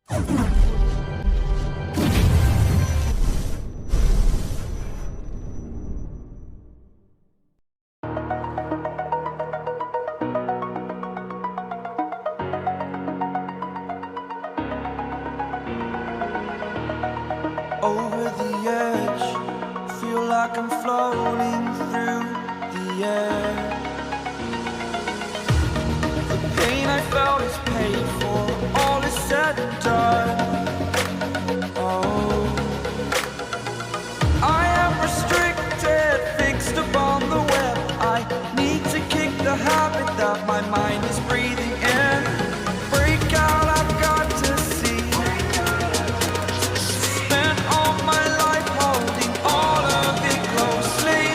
Over the edge, feel like I'm floating through the air. The pain I felt is paid for, all is said and done. Oh, I am restricted, fixed upon the web. I need to kick the habit that my mind is breathing in. Break out, I've got to see. Spent all my life holding all of it closely.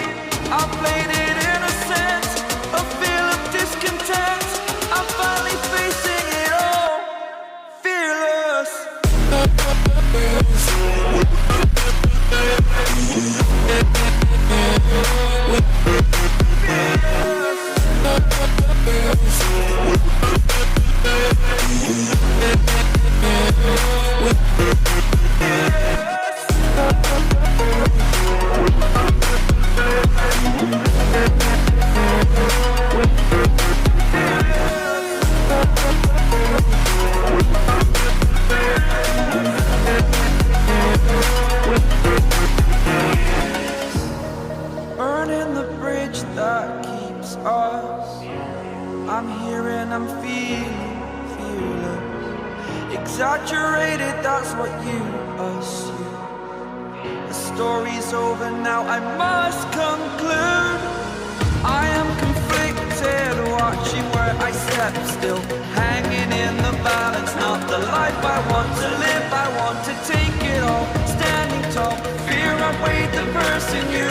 I played it innocent, a feel of discontent. I'm finally facing it all, fearless. Burning the bridge that keeps us. I'm here and I'm feeling fearless. Exaggerated, that's what you assume. The story's over now, I must conclude. I am conflicted, watching where I step still, hanging in the balance. Not the life I want to live, I want to take it all. Standing tall, fear outweighed the person you